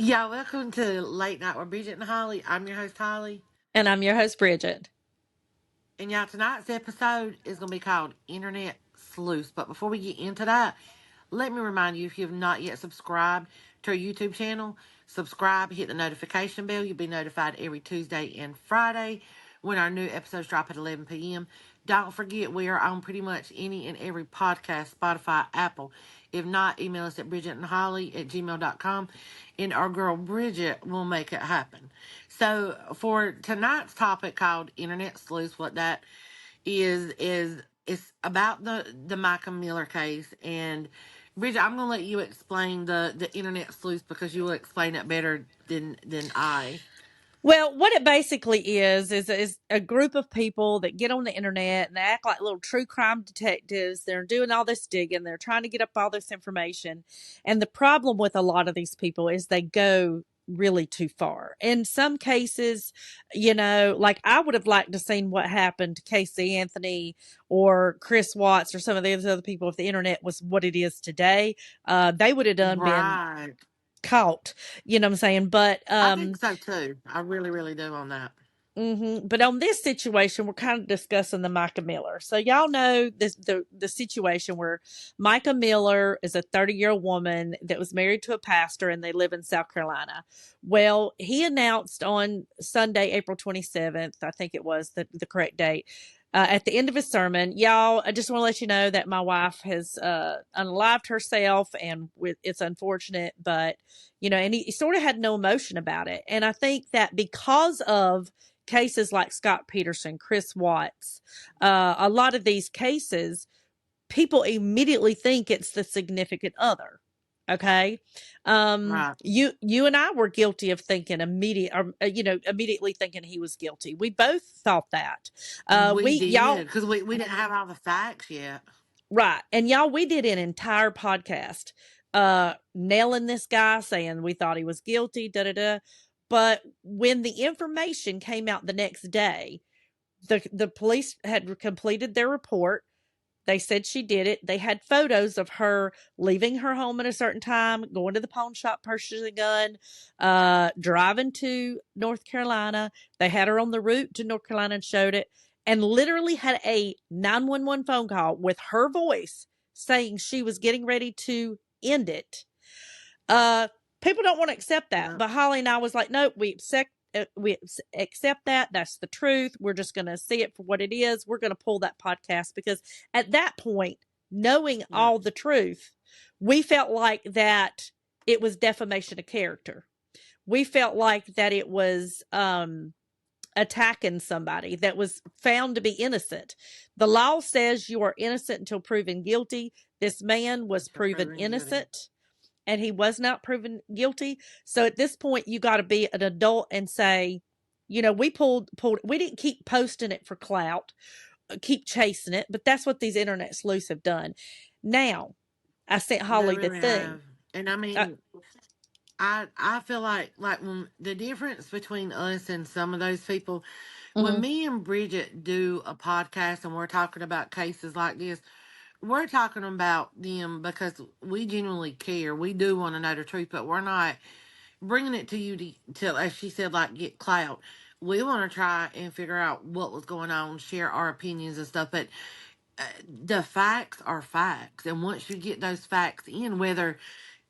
Yeah, welcome to Late Night with Bridget and Holly. I'm your host, Holly. And I'm your host, Bridget. And y'all, tonight's episode is going to be called Internet Sleuths. But before we get into that, let me remind you, if you have not yet subscribed to our YouTube channel, subscribe, hit the notification bell. You'll be notified every Tuesday and Friday when our new episodes drop at 11 p.m. Don't forget, we are on pretty much any and every podcast, Spotify, Apple. If not, email us at bridgetandholly@gmail.com, and our girl Bridget will make it happen. So, for tonight's topic called Internet Sleuths, what that is it's about the Micah Miller case. And Bridget, I'm gonna let you explain the internet sleuth because you will explain it better than I. Well, what it basically is a group of people that get on the internet and they act like little true crime detectives. They're doing all this digging. They're trying to get up all this information. And the problem with a lot of these people is they go really too far. In some cases, like I would have liked to seen what happened to Casey Anthony or Chris Watts or some of these other people if the internet was what it is today. They would have done been Right. caught, you know what I'm saying? But I think so too. I really, really do on that. But on this situation, we're kind of discussing the Micah Miller. So y'all know the situation where Micah Miller is a 30-year-old woman that was married to a pastor and they live in South Carolina. Well, he announced on Sunday, April 27th, I think it was the correct date, at the end of his sermon, y'all, I just want to let you know that my wife has unalived herself, and it's unfortunate, but and he sort of had no emotion about it. And I think that because of cases like Scott Peterson, Chris Watts, a lot of these cases, people immediately think it's the significant other. Okay. Right. You and I were guilty of thinking immediately thinking he was guilty. We both thought that. We Y'all, did because we didn't have all the facts yet. right. And y'all, we did an entire podcast, nailing this guy, saying we thought he was guilty, da da da. But when the information came out the next day, the police had completed their report. They said she did it. They had photos of her leaving her home at a certain time, going to the pawn shop, purchasing a gun, driving to North Carolina. They had her on the route to North Carolina and showed it, and literally had a 911 phone call with her voice saying she was getting ready to end it. Uh, People don't want to accept that, Yep. but Holly and I was like, nope, we accept that. That's the truth. We're just going to see it for what it is. We're going to pull that podcast because at that point, knowing Yep. all the truth, we felt like that it was defamation of character. We felt like that it was attacking somebody that was found to be innocent. The law says you are innocent until proven guilty. This man was proven innocent and he was not proven guilty. So at this point, you got to be an adult and say, we pulled, we didn't keep posting it for clout, keep chasing it, but that's what these internet sleuths have done. Now, I sent They Holly the really have. thing. And I Uh, mean, I feel like when the difference between us and some of those people, when mhm. me and Bridget do a podcast and we're talking about cases like this, we're talking about them because we genuinely care. We do want to know the truth, but we're not bringing it to you to as she said, like get clout. We want to try and figure out what was going on, share our opinions and stuff. But the facts are facts, and once you get those facts in, whether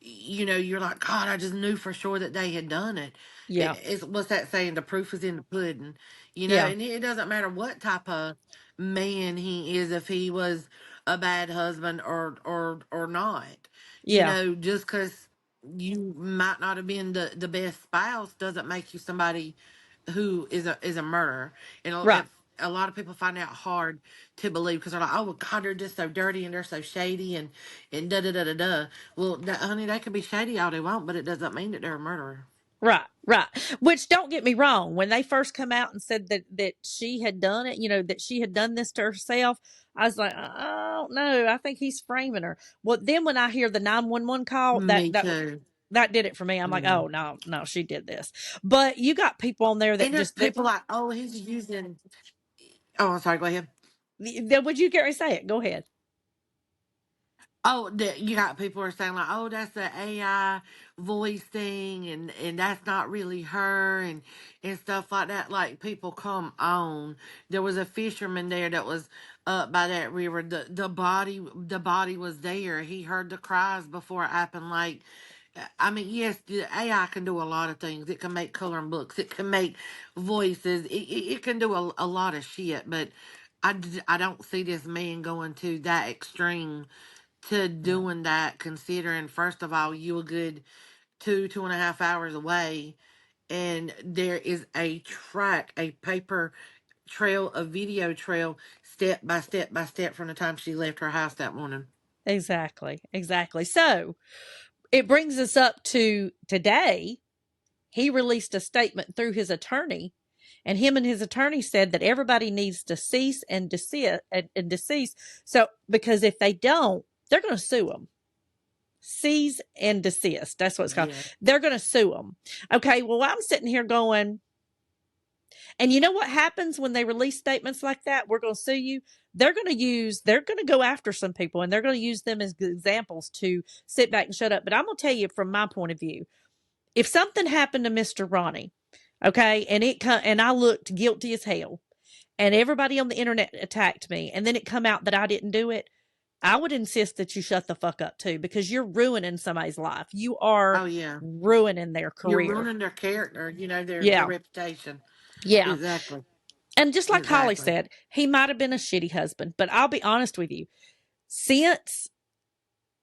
you're like, God, I just knew for sure that they had done it. Yeah. It's what's that saying? The proof is in the pudding, Yeah. and it doesn't matter what type of man he is, if he was a bad husband or not. Yeah. Just because you might not have been the best spouse doesn't make you somebody who is a murderer. And Right. if a lot of people find out hard to believe because they're like, oh, well, God, they're just so dirty and they're so shady and da da da da da. Well, honey, they can be shady all they want, but it doesn't mean that they're a murderer. Right, right. Which don't get me wrong, when they first come out and said that she had done it, that she had done this to herself, I was like, I don't know. I think he's framing her. Well, then when I hear the 911 call, Me too. that did it for me. I'm like, Mm. oh no, no, she did this. But you got people on there that And there's just that, people like, oh, he's using. Oh, I'm sorry. Go ahead. would you get ready to say it? Go ahead. Oh, you got people are saying like, "Oh, that's the AI voice thing," and that's not really her, and stuff like that. Like, people, come on. There was a fisherman there that was up by that river. The body was there. He heard the cries before it happened. Like, I mean, yes, the AI can do a lot of things. It can make coloring books. It can make voices. It can do a lot of shit. But I don't see this man going to that extreme to No. doing that, considering, first of all, you a good 2.5 hours away, and there is a track, a paper trail, a video trail, step by step by step, from the time she left her house that morning. Exactly. Exactly. So it brings us up to today. He released a statement through his attorney, and him and his attorney said that everybody needs to cease and desist and decease. So because if they don't, they're going to sue them. Cease and desist. That's what it's called. Yeah. They're going to sue them. Okay. Well, I'm sitting here going, and you know what happens when they release statements like that? We're going to sue you. They're going to go after some people, and they're going to use them as examples to sit back and shut up. But I'm going to tell you from my point of view, if something happened to Mr. Ronnie, okay, and I looked guilty as hell, and everybody on the internet attacked me, and then it come out that I didn't do it, I would insist that you shut the fuck up too, because you're ruining somebody's life. You are Oh yeah. ruining their You're career. ruining their character, their Yeah. reputation. Yeah. Exactly. And just like Holly Exactly. said, he might have been a shitty husband, but I'll be honest with you. Since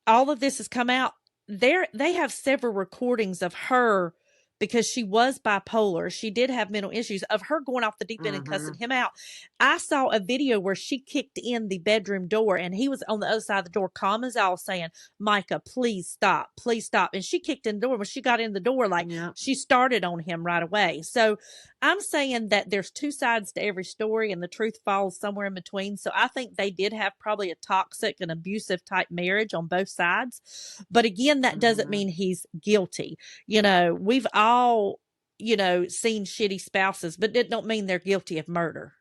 all of this has come out, they have several recordings of her, because she was bipolar. She did have mental issues, of her going off the deep end and Mm-hmm. cussing him out. I saw a video where she kicked in the bedroom door, and he was on the other side of the door, calm as all, saying, "Micah, please stop, please stop." And she kicked in the door. When she got in the door, like, Yep. she started on him right away. So I'm saying that there's two sides to every story, and the truth falls somewhere in between. So I think they did have probably a toxic and abusive type marriage on both sides. But again, that doesn't Mm-hmm. mean he's guilty. We've all, seen shitty spouses, but it don't mean they're guilty of murder,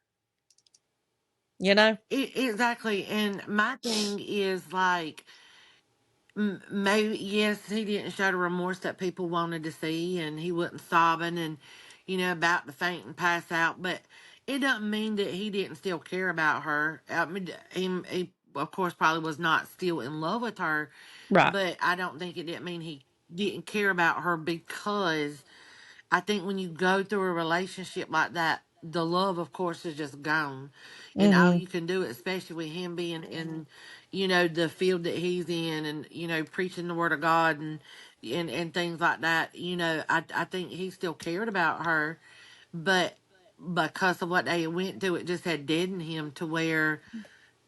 you know? Exactly. And my thing is like, maybe, yes, he didn't show the remorse that people wanted to see, and he wasn't sobbing and, about to faint and pass out. But it doesn't mean that he didn't still care about her. I mean, he of course probably was not still in love with her, Right. but I don't think it didn't mean he didn't care about her, because I think when you go through a relationship like that, the love, of course, is just gone. And all Mm-hmm. you can do, especially with him being in, the field that he's in, and, preaching the word of God, and things like that, I think he still cared about her. But because of what they went through, it just had deadened him to where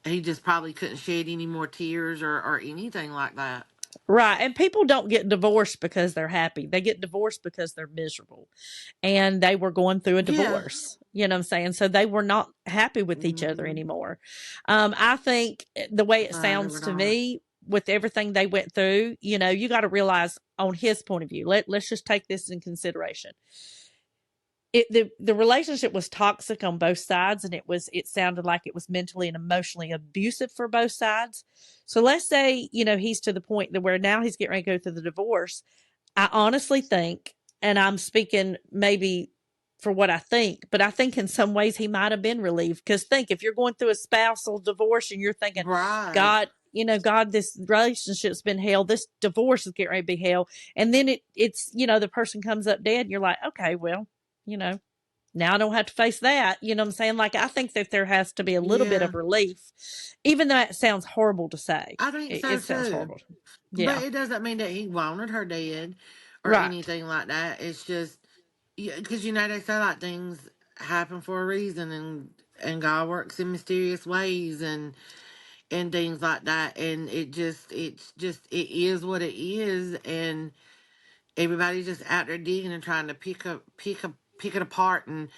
he just probably couldn't shed any more tears, or anything like that. Right. And people don't get divorced because they're happy. They get divorced because they're miserable. And they were going through a Yeah. divorce. You know what I'm saying? So they were not happy with each other Hmm. anymore. I think the way it No, they were sounds to not. me, with everything they went through, you got to realize on his point of view, let's just take this in consideration. The relationship was toxic on both sides, and it sounded like it was mentally and emotionally abusive for both sides. So let's say, he's to the point that where now he's getting ready to go through the divorce. I honestly think, and I'm speaking maybe for what I think, but I think in some ways he might have been relieved. Because think, if you're going through a spousal divorce and you're thinking, Right. God, God, this relationship's been hell, this divorce is getting ready to be hell, and then it's the person comes up dead, and you're like, okay, well, you know, now I don't have to face that. You know what I'm saying? Like, I think that there has to be a little bit Yeah. of relief, even though it sounds horrible to say. I think It, so it sounds too. horrible. But Yeah. it doesn't mean that he wanted her dead or Right. anything like that. It's just, yeah, because they say like things happen for a reason, and God works in mysterious ways, and things like that. And it is what it is, and everybody's just out there digging and trying to pick it apart, and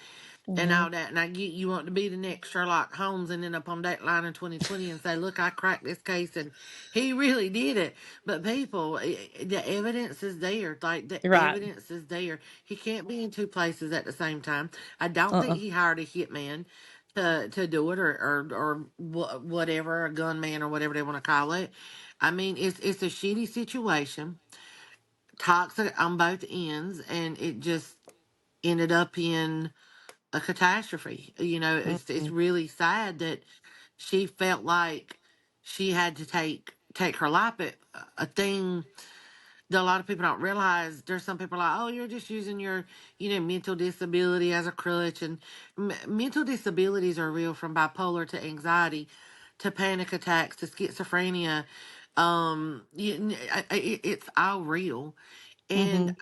Hmm. all that. And I get you want to be the next Sherlock Holmes and end up on that line in 2020 and say, "Look, I cracked this case, and he really did it." But people, the evidence is there. Like, the Right. evidence is there. He can't be in two places at the same time. I don't think Uh-uh. he hired a hitman to do it, or whatever, a gunman or whatever they want to call it. I mean, it's a shitty situation, toxic on both ends, and it just ended up in a catastrophe. You know, it's Mhm. really sad that she felt like she had to take her life. But a thing that a lot of people don't realize, there's some people like, oh, you're just using your, mental disability as a crutch. And mental disabilities are real, from bipolar to anxiety to panic attacks to schizophrenia. It's all real. And Mhm.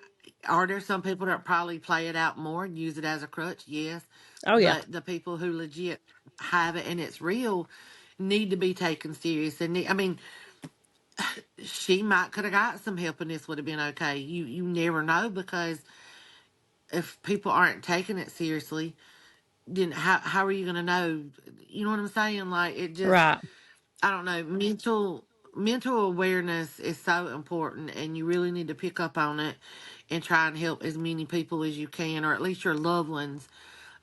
are there some people that probably play it out more and use it as a crutch? Yes. Oh yeah. But the people who legit have it and it's real need to be taken serious. And I mean, she might could have got some help and this would have been okay. You never know, because if people aren't taking it seriously, then how are you gonna know? You know what I'm saying? Like, it just, Right. I don't know. Mental awareness is so important, and you really need to pick up on it and try and help as many people as you can, or at least your loved ones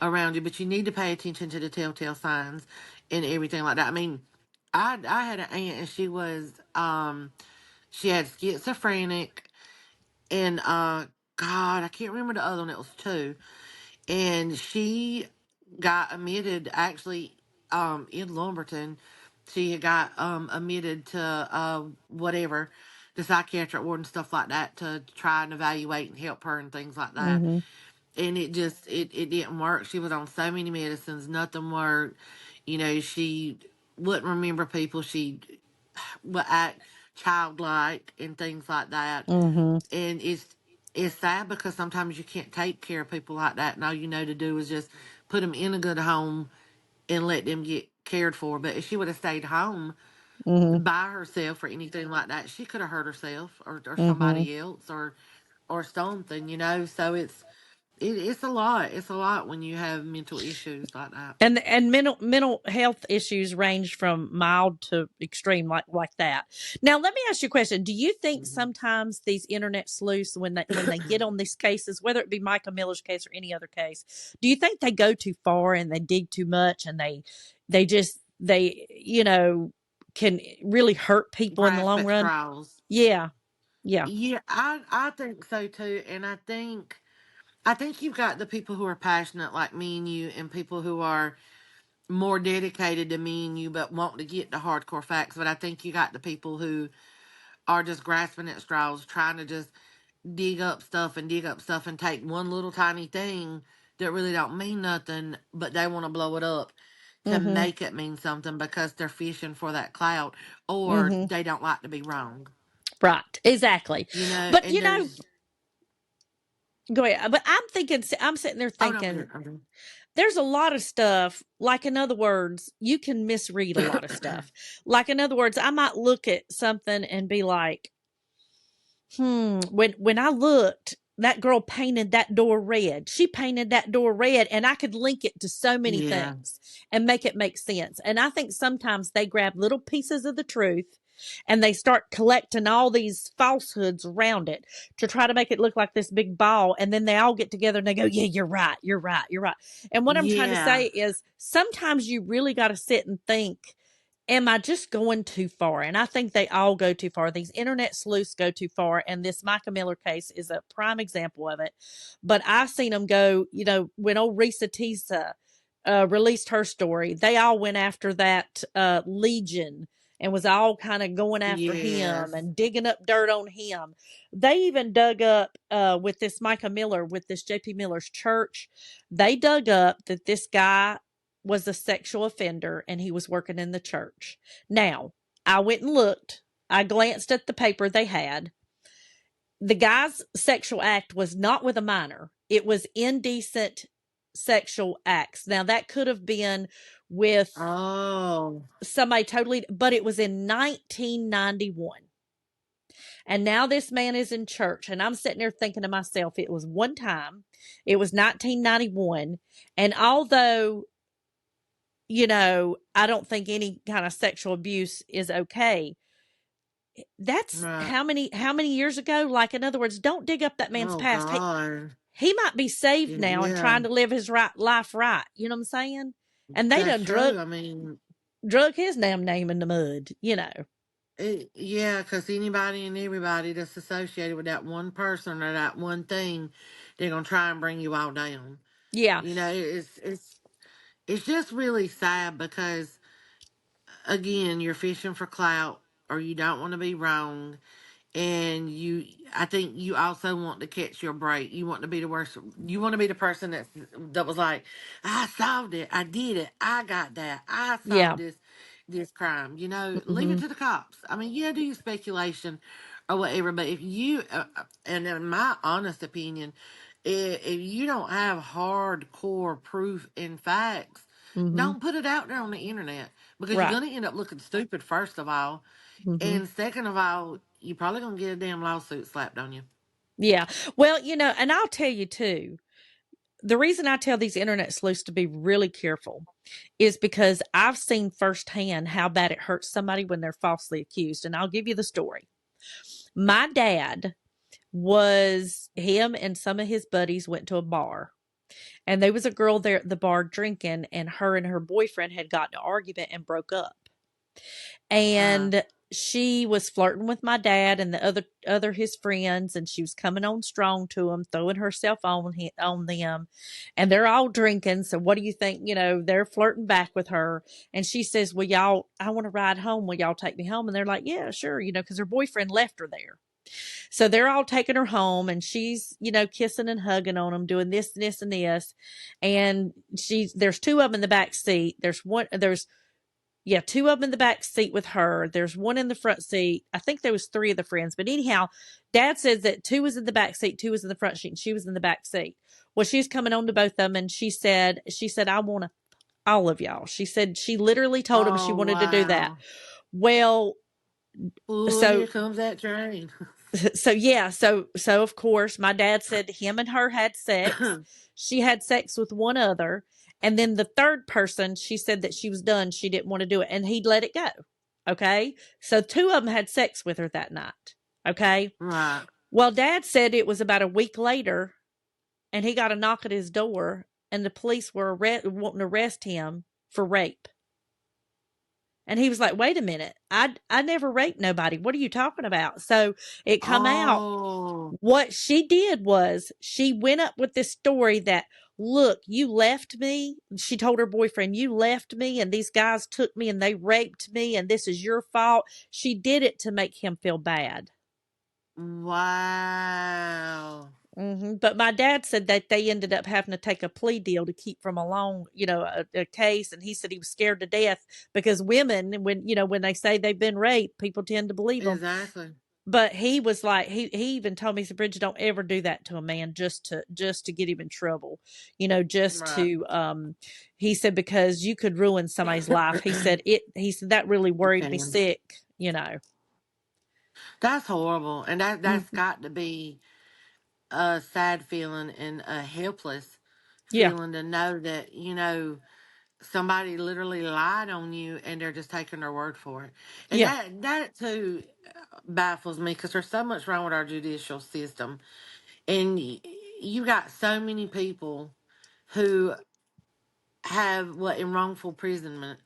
around you. But you need to pay attention to the telltale signs and everything like that. I mean, I had an aunt, and she had schizophrenic, and God, I can't remember the other one. It was two, and she got admitted, actually, in Lumberton. She had got admitted to whatever, the psychiatric ward and stuff like that, to try and evaluate and help her and things like that. Mhm. And it didn't work. She was on so many medicines, nothing worked. She wouldn't remember people. She would act childlike and things like that. Mhm. And it's sad, because sometimes you can't take care of people like that, and all you know to do is just put them in a good home and let them get cared for. But if she would have stayed home Mhm. by herself or anything like that, she could have hurt herself, or Mhm. somebody else, or something. So it's a lot. It's a lot when you have mental issues like that. And mental health issues range from mild to extreme, like that. Now, let me ask you a question. Do you think Hmm. sometimes these internet sleuths, when they get on these cases, whether it be Michael Miller's case or any other case, do you think they go too far and they dig too much, and they can really hurt people in the Grasp long at run? straws. Yeah. Yeah. Yeah, I think so too, and I think you've got the people who are passionate like me and you, and people who are more dedicated to me and you, but want to get the hardcore facts. But I think you got the people who are just grasping at straws, trying to just dig up stuff and take one little tiny thing that really don't mean nothing, but they want to blow it up to Mhm. make it mean something, because they're fishing for that clout, or Mhm. they don't like to be wrong. Right. Exactly. But And there's go ahead. But I'm sitting there oh no, thinking, I'm there's a lot of stuff, like, in other words, you can misread a lot of good. stuff. Like, in other words, I might look at something and be like, when I looked, that girl painted that door red. She painted that door red, and I could link it to so many Yeah, things and make it make sense. And I think sometimes they grab little pieces of the truth and they start collecting all these falsehoods around it to try to make it look like this big ball. And then they all get together and they go, yeah, you're right. You're right. You're right. And what I'm trying to yeah, say is sometimes you really got to sit and think, am I just going too far? And I think they all go too far. These internet sleuths go too far. And this Micah Miller case is a prime example of it. But I've seen them go, when old Risa Tisa released her story, they all went after that Legion and was all kind of going after him yes, and digging up dirt on him. They even dug up with this Micah Miller, with this JP Miller's church. They dug up that this guy was a sexual offender and he was working in the church. Now, I went and looked. I glanced at the paper they had. The guy's sexual act was not with a minor. It was indecent sexual acts. Now, that could have been with oh, somebody totally, but it was in 1991. And now this man is in church. And I'm sitting there thinking to myself, it was one time, it was 1991. And although I don't think any kind of sexual abuse is okay. That's right. how many years ago? Like, in other words, don't dig up that man's Oh past. God, He might be saved now and yeah, trying to live his life right. You know what I'm saying? And they that's done true. I mean, drug his damn name in the mud. Yeah, because anybody and everybody that's associated with that one person or that one thing, they're gonna try and bring you all down. Yeah. You know, it's just really sad because again, you're fishing for clout or you don't want to be wrong, and I think you also want to catch your break. You want to be the worst. You want to be the person that was like, I solved it, I did it, I got that, I solved Yeah. this crime. You know, leave it Hmm. to the cops. I mean, yeah, do your speculation or whatever, but if you and in my honest opinion, if you don't have hardcore proof and facts, Hmm. don't put it out there on the internet because you're Right. gonna end up looking stupid, first of all, Hmm. and second of all, you probably gonna get a damn lawsuit slapped on you. Yeah. Well, and I'll tell you too, the reason I tell these internet sleuths to be really careful is because I've seen firsthand how bad it hurts somebody when they're falsely accused. And I'll give you the story. My dad was him and some of his buddies went to a bar, and there was a girl there at the bar drinking, and her boyfriend had gotten an argument and broke up. Right. And she was flirting with my dad and the other his friends, and she was coming on strong to him, throwing herself on them, and they're all drinking. So what do you think? They're flirting back with her, and she says, "Well, y'all, I want to ride home. Will y'all take me home?" And they're like, "Yeah, sure," because her boyfriend left her there. So they're all taking her home, and she's, kissing and hugging on them, doing this and this and this. And there's two of them in the back seat. There's yeah, two of them in the back seat with her. There's one in the front seat. I think there was three of the friends, but anyhow, Dad says that two was in the back seat, two was in the front seat, and she was in the back seat. Well, she's coming on to both of them, and she said, I want to all of y'all. She said she literally told him she Oh wanted to do that. wow. Well, Ooh, here so comes that train. so of course my dad said him and her had sex. She had sex with one other, and then the third person, she said that she was done, she didn't want to do it, and he'd let it go. Okay, so two of them had sex with her that night. Okay, Right. well, Dad said it was about a week later, and he got a knock at his door, and the police were wanting to arrest him for rape. And he was like, wait a minute, I never raped nobody, what are you talking about? So it come out, Oh. what she did was she went up with this story that, look, you left me. She told her boyfriend, you left me, and these guys took me and they raped me, and this is your fault. She did it to make him feel bad. Wow. But my dad said that they ended up having to take a plea deal to keep from a long, a case. And he said he was scared to death because women, when they say they've been raped, people tend to believe them. Exactly. But he was like, he even told me, he said, Bridget, don't ever do that to a man just to get him in trouble, just Right. to he said, because you could ruin somebody's life. He said that really You worried me can. sick. That's horrible. And that's Mhm. got to be a sad feeling and a helpless Yeah. feeling to know that, somebody literally lied on you and they're just taking their word for it. And Yeah. that too baffles me because there's so much wrong with our judicial system. And you got so many people who have what in wrongful imprisonment,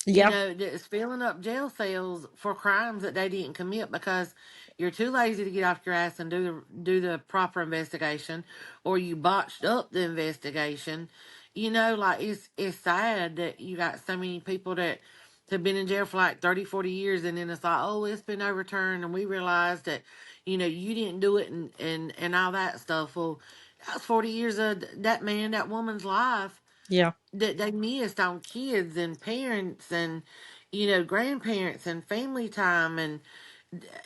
Yeah. that's filling up jail cells for crimes that they didn't commit because you're too lazy to get off your ass and do the proper investigation, or you botched up the investigation. Like it's sad that you got so many people that have been in jail for like 30, 40 years, and then it's like, oh, it's been overturned, and we realized that, you didn't do it, and all that stuff. Well, that was 40 years of that woman's life Yeah. that they missed on kids and parents and grandparents and family time and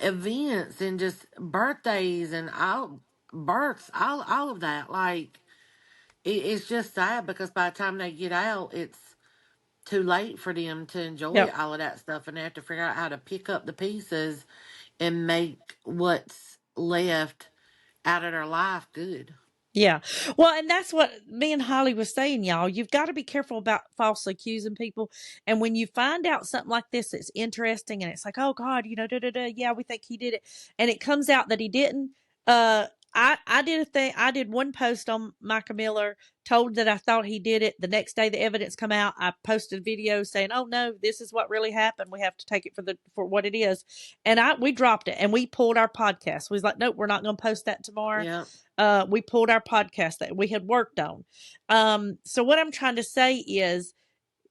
events and just birthdays and all births, all of that. Like it's just sad because by the time they get out, it's too late for them to enjoy Yeah. all of that stuff, and they have to figure out how to pick up the pieces and make what's left out of their life good. Yeah. Well, and that's what me and Holly was saying, y'all. You've got to be careful about falsely accusing people. And when you find out something like this, it's interesting and it's like, oh God, da da da, yeah, we think he did it. And it comes out that he didn't. I did a thing. I did one post on Micah Miller, told that I thought he did it. The next day, the evidence come out. I posted a video saying, "Oh no, this is what really happened. We have to take it for what it is." And we dropped it and we pulled our podcast. We was like, "Nope, we're not going to post that tomorrow." Yeah. We pulled our podcast that we had worked on. So what I'm trying to say is,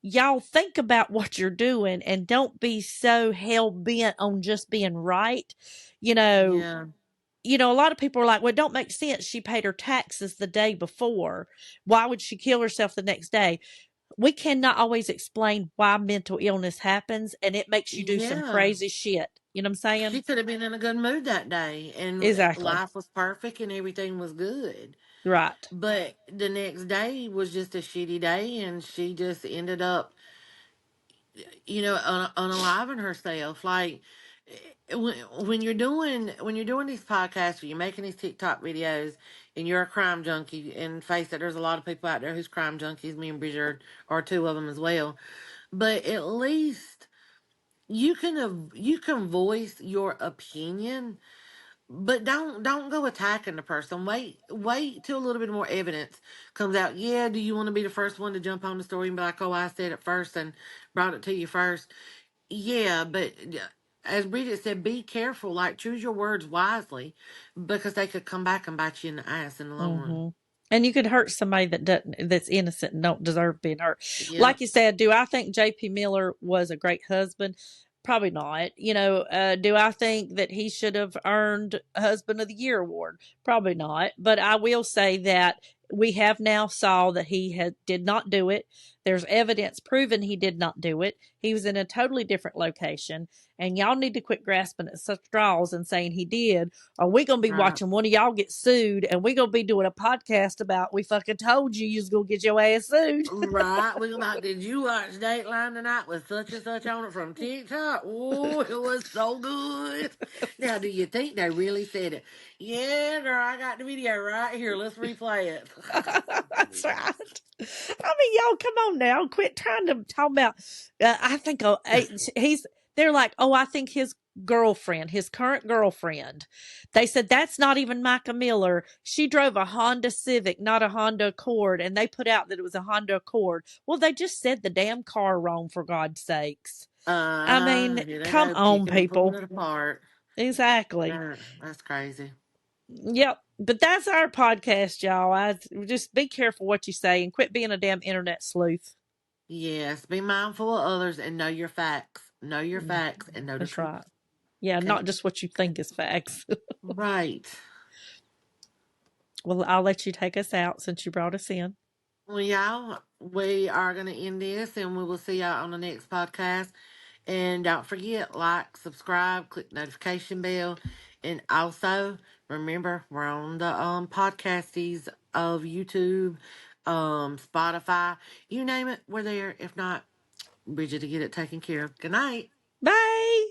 y'all think about what you're doing and don't be so hell bent on just being right. You know, Yeah. a lot of people are like, well, it don't make sense. She paid her taxes the day before. Why would she kill herself the next day? We cannot always explain why mental illness happens, and it makes you do some Yeah. crazy shit. You know what I'm saying? She could have been in a good mood that day and Exactly. life was perfect and everything was good. Right. But the next day was just a shitty day and she just ended up, unaliving herself. Like when you're doing these podcasts or you're making these TikTok videos and you're a crime junkie, and face it, there's a lot of people out there who's crime junkies. Me and Bridget are two of them as well. But at least you can voice your opinion, but don't go attacking the person. Wait till a little bit more evidence comes out. Yeah, do you want to be the first one to jump on the story and be like, "Oh, I said it first and brought it to you first"? Yeah, but as Bridget said, be careful. Like, choose your words wisely, because they could come back and bite you in the ass in the long run. Mm-hmm. And you could hurt somebody that's innocent and don't deserve being hurt. Like Yep. you said, do I think J.P. Miller was a great husband? Probably not. Do I think that he should have earned Husband of the Year award? Probably not. But I will say that we have now saw that did not do it. There's evidence proving he did not do it. He was in a totally different location, and y'all need to quit grasping at such straws and saying he did, or we gonna be Right. watching one of y'all get sued, and we gonna be doing a podcast about we fucking told you you was gonna get your ass sued. Right. We like, did you watch Dateline tonight with such and such on it from TikTok? Oh, it was so good. Now, do you think they really said it? Yeah, girl, I got the video right here. Let's replay it. That's right. I mean, y'all, come on now, quit trying to talk about. I think he's. They're like, oh, I think his girlfriend, his current girlfriend. They said that's not even Micah Miller. She drove a Honda Civic, not a Honda Accord, and they put out that it was a Honda Accord. Well, they just said the damn car wrong, for God's sakes. I mean, Here they come go, on, picking and pulling people. it apart. Exactly. That's crazy. Yep. But that's our podcast, y'all. I just be careful what you say and quit being a damn internet sleuth. Yes, be mindful of others and know your facts. Know your Mm, facts and know the that's truth. right. Yeah, Okay? not just what you think is facts. Right. Well, I'll let you take us out since you brought us in. Well, y'all, we are going to end this and we will see y'all on the next podcast. And don't forget, like, subscribe, click notification bell. And also, remember, we're on the podcasties of YouTube, Spotify, you name it, we're there. If not, Bridget to get it taken care of. Good night. Bye.